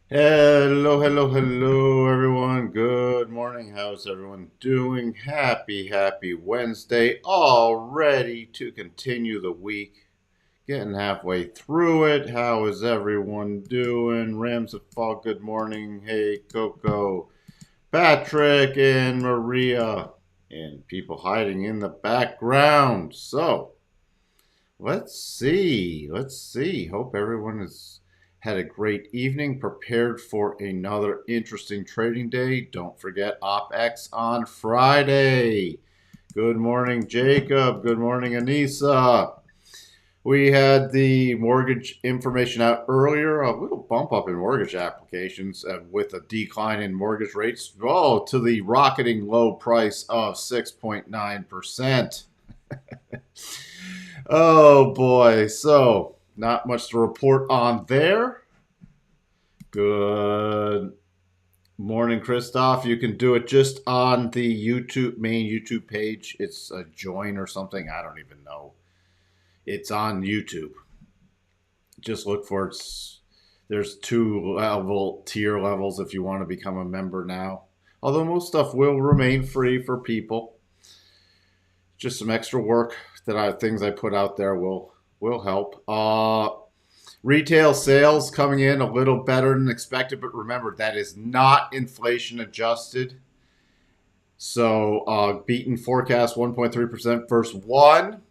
Hello, hello, hello, everyone. Good morning. How's everyone doing? Happy Wednesday. All ready to continue the week. Getting halfway through it. How is everyone doing? Rams of Fall, good morning. Hey, Coco, Patrick, and Maria, and people hiding in the background. So, let's see. Let's see. Hope everyone has had a great evening, prepared for another interesting trading day. Don't forget OpEx on Friday. Good morning, Jacob. Good morning, Anissa. We had the mortgage information out earlier, a little bump up in mortgage applications with a decline in mortgage rates, oh, to the rocketing low price of 6.9%. Oh boy. So, not much to report on there. Good morning, Christoph. You can do it just on the main YouTube page. It's a join or something. I don't even know. It's on YouTube. Just look for it. There's tier levels if you want to become a member now. Although most stuff will remain free for people. Just some extra work things I put out there will help. Retail sales coming in a little better than expected, but remember that is not inflation adjusted. So beaten forecast 1.3% versus 1.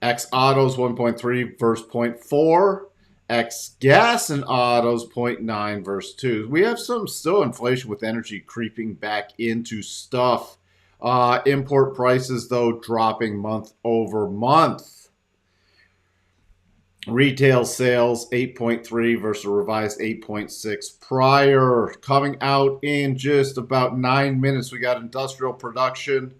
X autos 1.3 versus 0.4. X gas and autos 0.9 versus 2. We have some still inflation with energy creeping back into stuff. Import prices, though, dropping month over month. Retail sales 8.3 versus a revised 8.6 prior. Coming out in just about 9 minutes, we got industrial production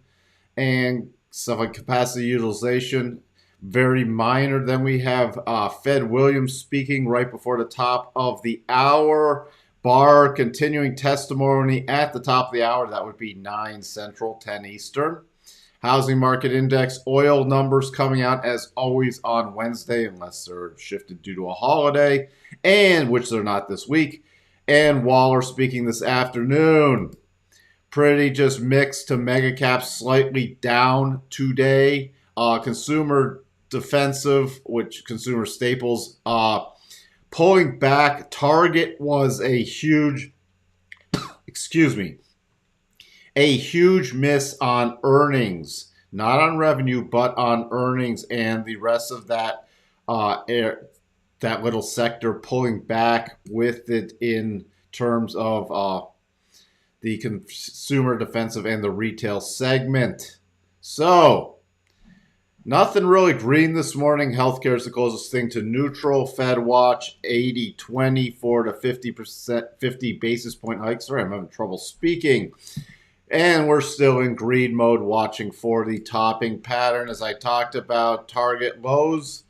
and stuff like capacity utilization. Very minor. Then we have Fed Williams speaking right before the top of the hour. Barr continuing testimony at the top of the hour. That would be 9 Central, 10 Eastern. Housing market index, oil numbers coming out as always on Wednesday, unless they're shifted due to a holiday, and which they're not this week. And Waller speaking this afternoon. Pretty just mixed to mega caps, slightly down today. Consumer defensive, which consumer staples, pulling back. Target was a huge, excuse me, a huge miss on earnings, not on revenue, but on earnings, and the rest of that that little sector pulling back with it in terms of the consumer defensive and the retail segment. So, nothing really green this morning. Healthcare is the closest thing to neutral. Fed watch 80-20, 4 to 50%, 50 basis point hikes. Sorry, I'm having trouble speaking. And we're still in greed mode, watching for the topping pattern. As I talked about, target lows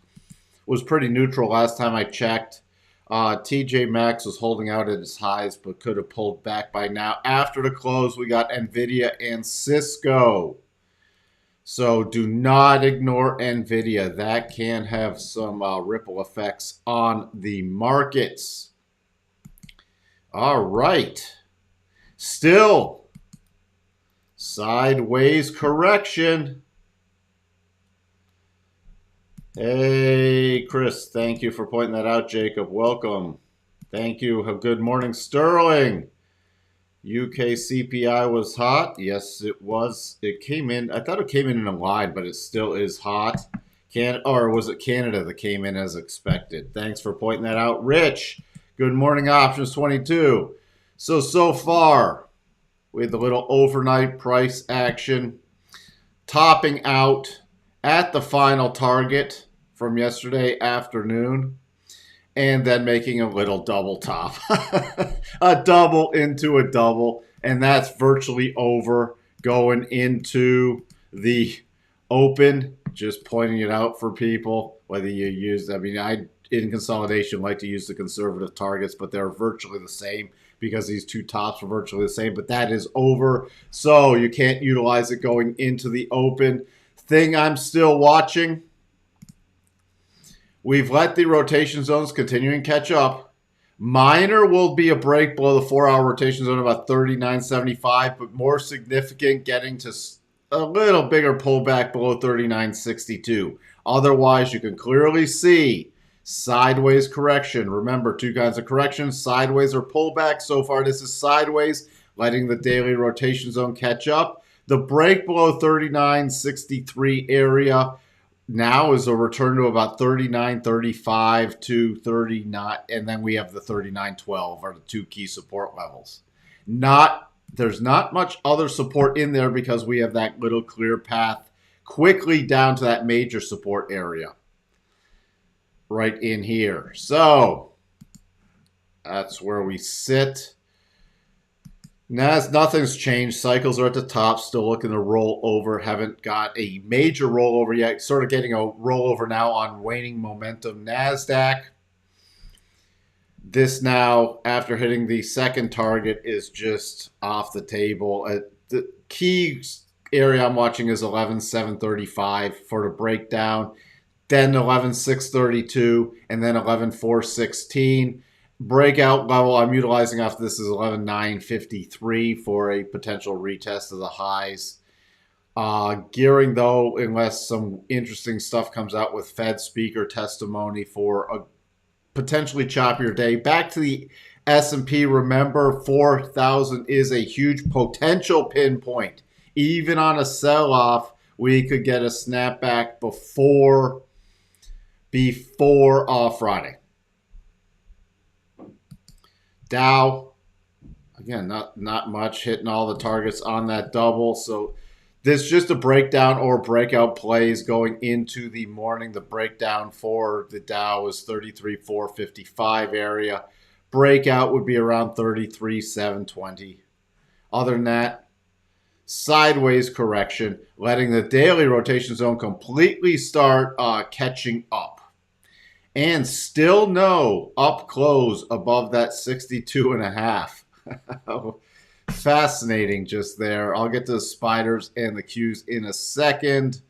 was pretty neutral last time I checked. TJ Maxx was holding out at its highs, but could have pulled back by now. After the close, we got NVIDIA and Cisco. So do not ignore NVIDIA. That can have some ripple effects on the markets. All right. Still sideways correction. Hey, Chris, thank you for pointing that out, Jacob. Welcome. Thank you. Good morning, Sterling. UK CPI was hot. Yes, it was. It came in. I thought it came in a line, but it still is hot. Or was it Canada that came in as expected? Thanks for pointing that out, Rich. Good morning, Options 22. So far, we had the little overnight price action topping out at the final target from yesterday afternoon, and then making a little double top. A double into a double, and that's virtually over going into the open. Just pointing it out for people, whether you use, I in consolidation like to use the conservative targets, but they're virtually the same because these two tops are virtually the same, but that is over. So you can't utilize it going into the open. Thing I'm still watching, we've let the rotation zones continue and catch up, Minor will be a break below the 4-hour rotation zone about 39.75, but more significant getting to a little bigger pullback below 39.62. Otherwise, you can clearly see sideways correction. Remember, two kinds of corrections, sideways or pullback. So far, this is sideways, letting the daily rotation zone catch up. The break below 39.63 area now is a return to about 39.35 to 39, and then we have the 39.12 are the two key support levels. There's not much other support in there because we have that little clear path quickly down to that major support area right in here. So that's where we sit. Nothing's changed. Cycles are at the top, still looking to roll over. Haven't got a major rollover yet. Sort of getting a rollover now on waning momentum. NASDAQ, this now, after hitting the second target, is just off the table. The key area I'm watching is 11,735 for the breakdown, then 11,632, and then 11,416. Breakout level I'm utilizing after this is 11,953 for a potential retest of the highs. Gearing, though, unless some interesting stuff comes out with Fed speaker testimony for a potentially choppier day. Back to the S&P, remember 4,000 is a huge potential pinpoint. Even on a sell-off, we could get a snapback before Friday. Dow, again, not much, hitting all the targets on that double. So this is just a breakdown or breakout plays going into the morning. The breakdown for the Dow is 33,455 area. Breakout would be around 33,720. Other than that, sideways correction, letting the daily rotation zone completely start catching up. And still no up close above that 62.5. Fascinating just there. I'll get to the spiders and the Qs in a second.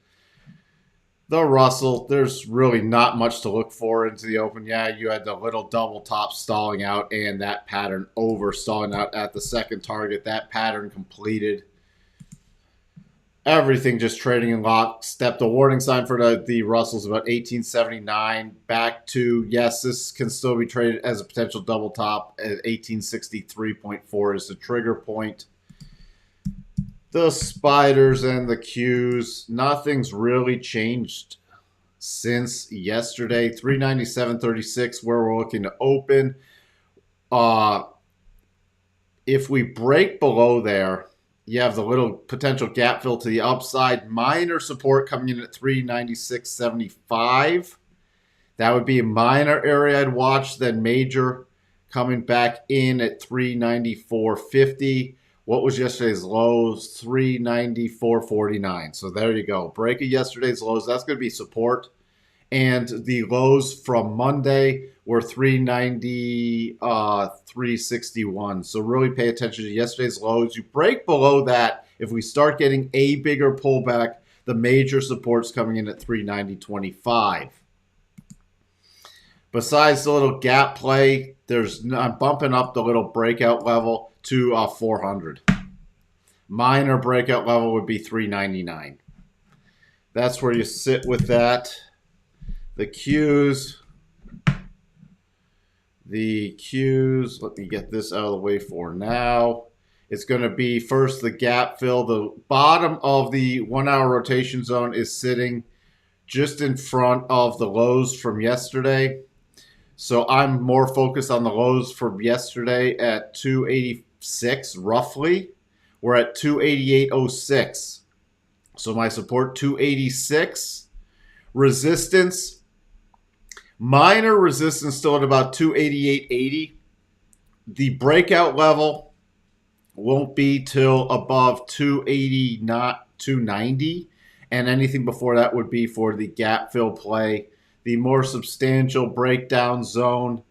The Russell, there's really not much to look for into the open. Yeah, you had the little double top stalling out and that pattern over stalling out at the second target. That pattern completed. Everything just trading in lockstep. The warning sign for the Russell's about 1879. Back to, yes, this can still be traded as a potential double top at 1863.4 is the trigger point. The spiders and the Qs, nothing's really changed since yesterday. 397.36 where we're looking to open. If we break below there, you have the little potential gap fill to the upside. Minor support coming in at 396.75. That would be a minor area I'd watch. Then major coming back in at 394.50. What was yesterday's lows? 394.49. So there you go. Break of yesterday's lows. That's going to be support. And the lows from Monday were 390, 361. So really pay attention to yesterday's lows. You break below that, if we start getting a bigger pullback, the major support's coming in at 390.25. Besides the little gap play, I'm bumping up the little breakout level to 400. Minor breakout level would be 399. That's where you sit with that. The Qs, let me get this out of the way for now. It's going to be first the gap fill. The bottom of the 1 hour rotation zone is sitting just in front of the lows from yesterday. So I'm more focused on the lows from yesterday at 286 roughly. We're at 288.06. So my support 286. Resistance, minor resistance still at about 288.80. The breakout level won't be till above 280, not 290. And anything before that would be for the gap fill play. The more substantial breakdown zone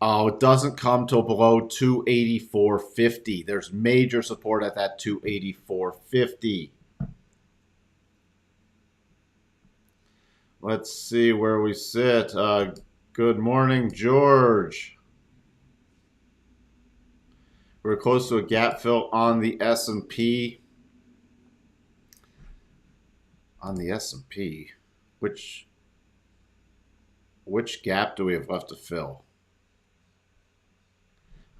doesn't come till below 284.50. There's major support at that 284.50. Let's see where we sit. Good morning, George. We're close to a gap fill on the S&P. On the S&P, which gap do we have left to fill?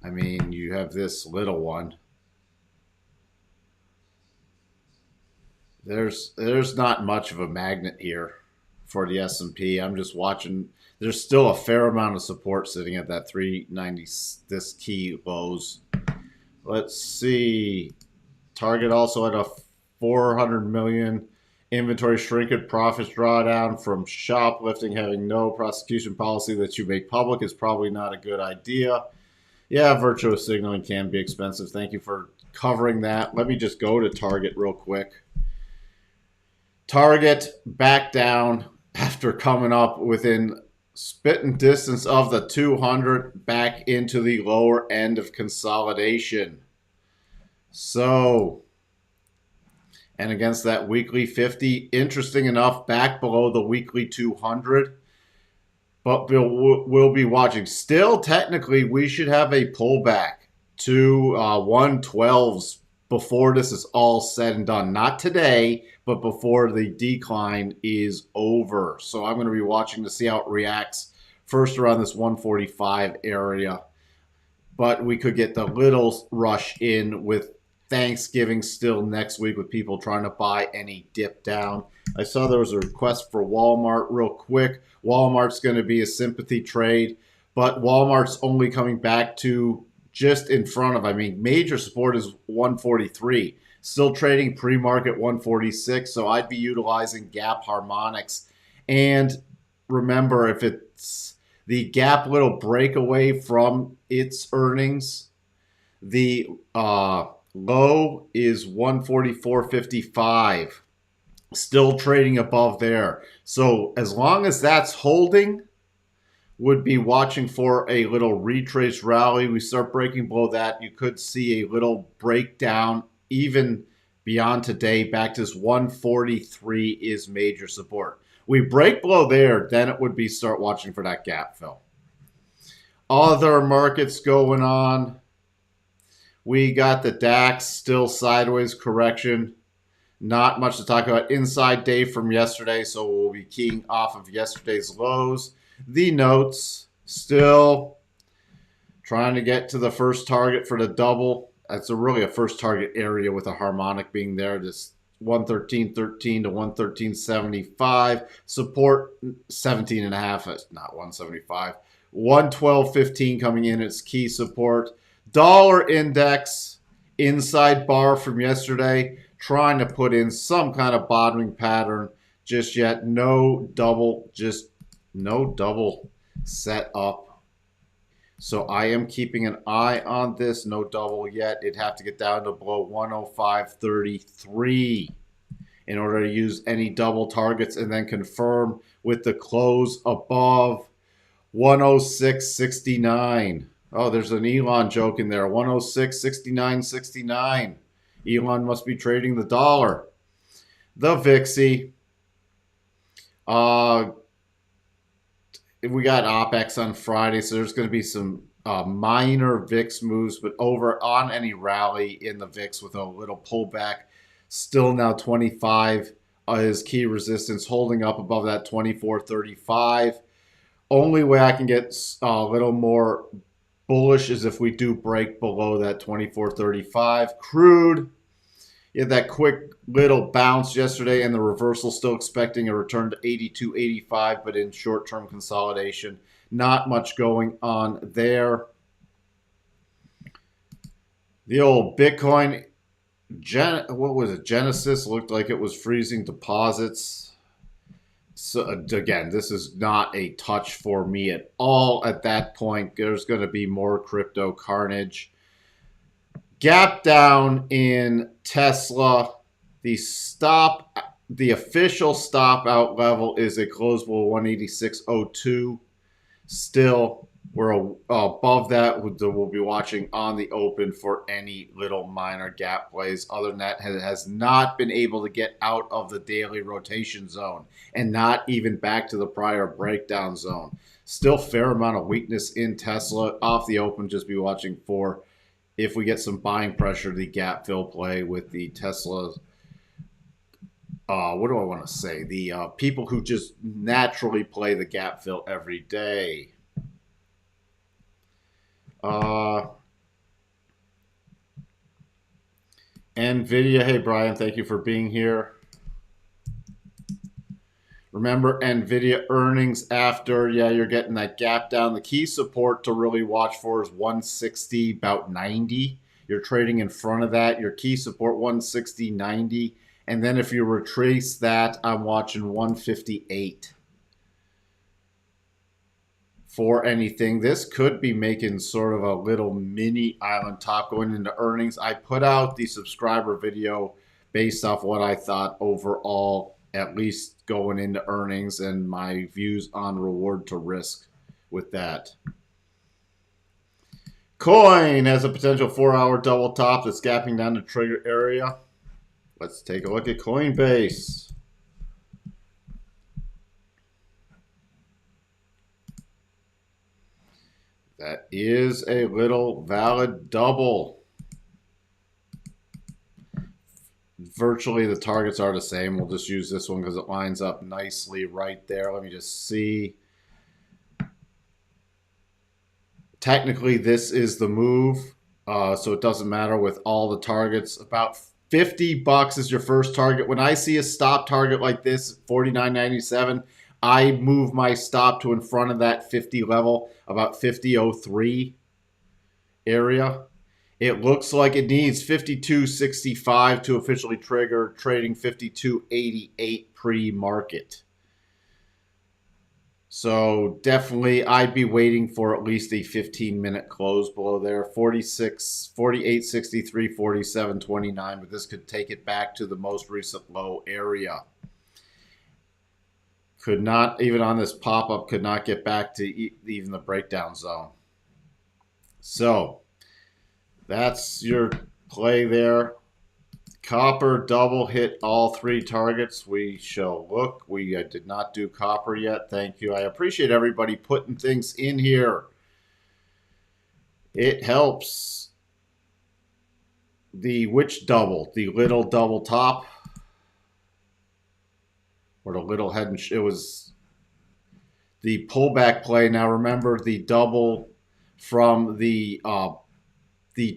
I mean, you have this little one. There's not much of a magnet here for the S&P. I'm just watching. There's still a fair amount of support sitting at that 390, this key lows. Let's see. Target also at a 400 million inventory shrinkage, profits drawdown from shoplifting. Having no prosecution policy that you make public is probably not a good idea. Yeah, virtuous signaling can be expensive. Thank you for covering that. Let me just go to Target real quick. Target back down after coming up within spitting distance of the 200, back into the lower end of consolidation. So, and against that weekly 50, interesting enough, back below the weekly 200. But we'll be watching. Still, technically, we should have a pullback to 112s before this is all said and done. Not today, but before the decline is over. So I'm going to be watching to see how it reacts first around this 145 area. But we could get the little rush in with Thanksgiving still next week with people trying to buy any dip down. I saw there was a request for Walmart real quick. Walmart's going to be a sympathy trade, but Walmart's only coming back to just in front of, I mean, major support is 143. Still trading pre-market 146, so I'd be utilizing gap harmonics. And remember, if it's the gap little breakaway from its earnings, the low is 144.55. Still trading above there. So as long as that's holding, would be watching for a little retrace rally. We start breaking below that, you could see a little breakdown even beyond today. Back to this 143 is major support. We break below there, then it would be start watching for that gap fill. Other markets going on. We got the DAX still sideways correction. Not much to talk about. Inside day from yesterday, so we'll be keying off of yesterday's lows. The notes still trying to get to the first target for the double. That's really a first target area with a harmonic being there. This 113.13 to 113.75. Support 17.5. Not 175. 112.15 coming in as key support. Dollar index inside bar from yesterday, trying to put in some kind of bottoming pattern. Just yet no double, just no double set up. So I am keeping an eye on this. No double yet. It'd have to get down to below 105.33 in order to use any double targets, and then confirm with the close above 106.69. Oh, there's an Elon joke in there. 106.69.69. Elon must be trading the dollar. The VIXY. We got OPEX on Friday, so there's going to be some minor VIX moves, but over on any rally in the VIX with a little pullback. Still now 25 is key resistance, holding up above that 24.35. Only way I can get a little more bullish is if we do break below that 24.35. Crude, you had that quick little bounce yesterday and the reversal, still expecting a return to 82.85, but in short-term consolidation. Not much going on there. The old Bitcoin, what was it? Genesis looked like it was freezing deposits. So again, this is not a touch for me at all at that point. There's going to be more crypto carnage. Gap down in Tesla. The official stop out level is a close below 186.02. Still, we're above that. We'll be watching on the open for any little minor gap plays. Other than that, it has not been able to get out of the daily rotation zone and not even back to the prior breakdown zone. Still fair amount of weakness in Tesla. Off the open, just be watching for if we get some buying pressure, the gap fill play with the Tesla. What do I want to say? The people who just naturally play the gap fill every day. NVIDIA, hey Brian, thank you for being here. Remember NVIDIA earnings after, you're getting that gap down. The key support to really watch for is 160, about 90. You're trading in front of that. Your key support 160, 90. And then if you retrace that, I'm watching 158 for anything. This could be making sort of a little mini island top going into earnings. I put out the subscriber video based off what I thought overall, at least going into earnings, and my views on reward to risk with that. Coin has a potential 4-hour double top that's gapping down the trigger area. Let's take a look at Coinbase. That is a little valid double. Virtually the targets are the same. We'll just use this one because it lines up nicely right there. Let me just see. Technically, this is the move, so it doesn't matter with all the targets. About $50 is your first target. When I see a stop target like this, $49.97, I move my stop to in front of that 50 level, about 50.03 area. It looks like it needs 52.65 to officially trigger, trading 52.88 pre-market. So definitely I'd be waiting for at least a 15-minute close below there. 46, 48.63, 47.29, but this could take it back to the most recent low area. Could not, even on this pop-up, could not get back to even the breakdown zone. So that's your play there. Copper double hit all three targets. We shall look. We did not do copper yet. Thank you. I appreciate everybody putting things in here. It helps. The which double? The little double top? Or the little head and it was the pullback play. Now remember the double from the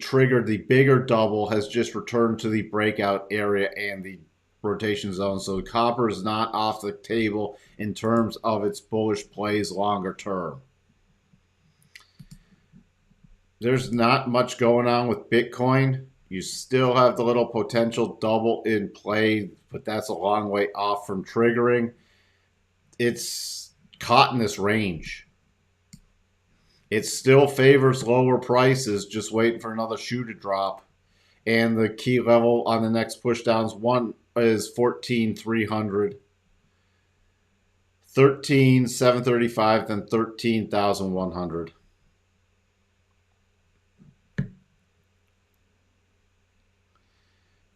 trigger, the bigger double has just returned to the breakout area and the rotation zone. So the copper is not off the table in terms of its bullish plays longer term. There's not much going on with Bitcoin. You still have the little potential double in play, but that's a long way off from triggering. It's caught in this range. It still favors lower prices, just waiting for another shoe to drop. And the key level on the next push downs one is 14,300, 13,735, then 13,100.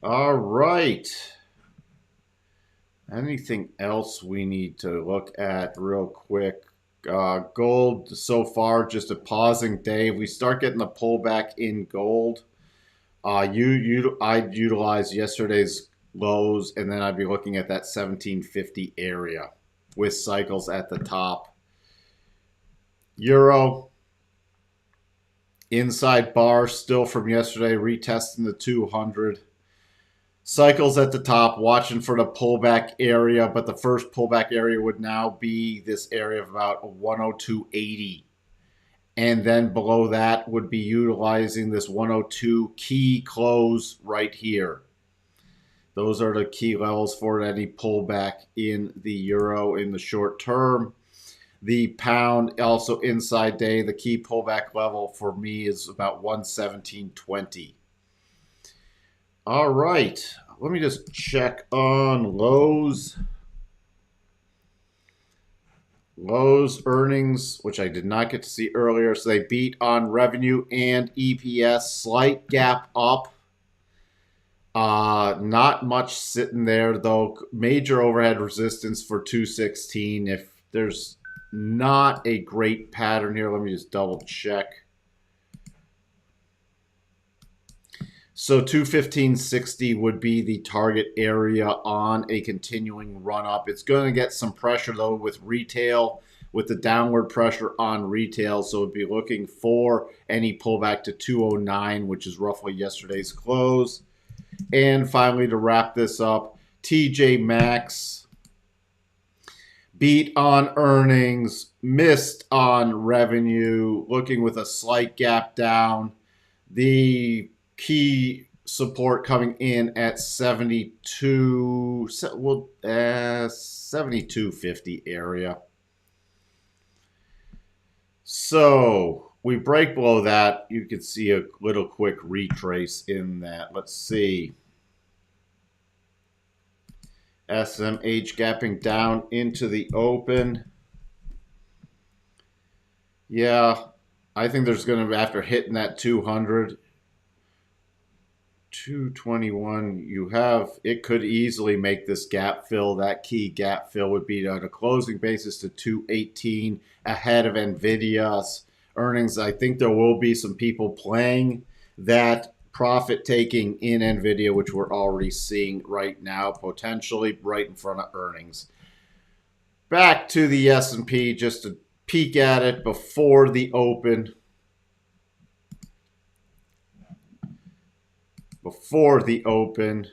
All right. Anything else we need to look at real quick? Gold so far just a pausing day. If we start getting the pullback in gold, I'd utilize yesterday's lows, and then I'd be looking at that 1750 area with cycles at the top. Euro inside bar still from yesterday, retesting the 200. Cycles at the top, watching for the pullback area, but the first pullback area would now be this area of about 102.80. And then below that would be utilizing this 102 key close right here. Those are the key levels for any pullback in the euro in the short term. The pound also inside day, the key pullback level for me is about 117.20. All right, let me just check on Lowe's. Lowe's earnings, which I did not get to see earlier, so they beat on revenue and EPS. Slight gap up. Not much sitting there, though. Major overhead resistance for 216. If there's not a great pattern here, let me just double check. So 215.60 would be the target area on a continuing run up. It's going to get some pressure though with retail, with the downward pressure on retail. So it'd be looking for any pullback to 209, which is roughly yesterday's close. And finally, to wrap this up, TJ Maxx beat on earnings, missed on revenue, looking with a slight gap down. The key support coming in at 72.50 area. So we break below that. You can see a little quick retrace in that. Let's see. SMH gapping down into the open. Yeah, I think there's going to be, after hitting that 200, 221, you have, it could easily make this gap fill. That key gap fill would be on a closing basis to 218 ahead of NVIDIA's earnings. I think there will be some people playing that profit taking in NVIDIA, which we're already seeing right now, potentially right in front of earnings. Back to the S&P, just to peek at it before the open. Before the open,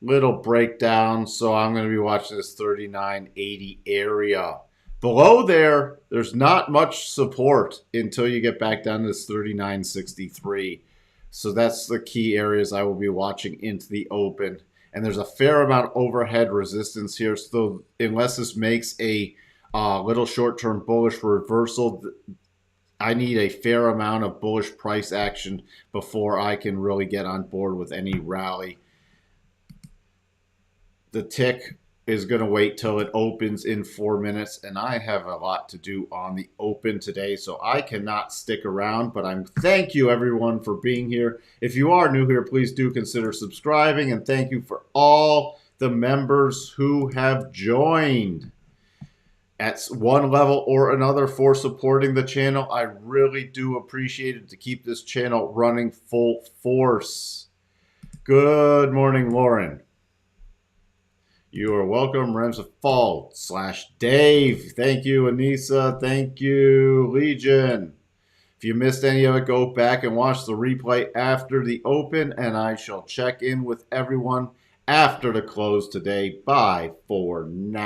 little breakdown. So I'm going to be watching this 39.80 area. Below there, there's not much support until you get back down to this 39.63. So that's the key areas I will be watching into the open. And there's a fair amount of overhead resistance here. So unless this makes a little short-term bullish reversal, I need a fair amount of bullish price action before I can really get on board with any rally. The tick is going to wait till it opens in 4 minutes, and I have a lot to do on the open today, so I cannot stick around, but thank you everyone for being here. If you are new here, please do consider subscribing, and thank you for all the members who have joined at one level or another for supporting the channel. I really do appreciate it to keep this channel running full force. Good morning, Lauren. You are welcome. Rams of Fall / Dave. Thank you, Anissa. Thank you, Legion. If you missed any of it, go back and watch the replay after the open, and I shall check in with everyone after the close today. Bye for now.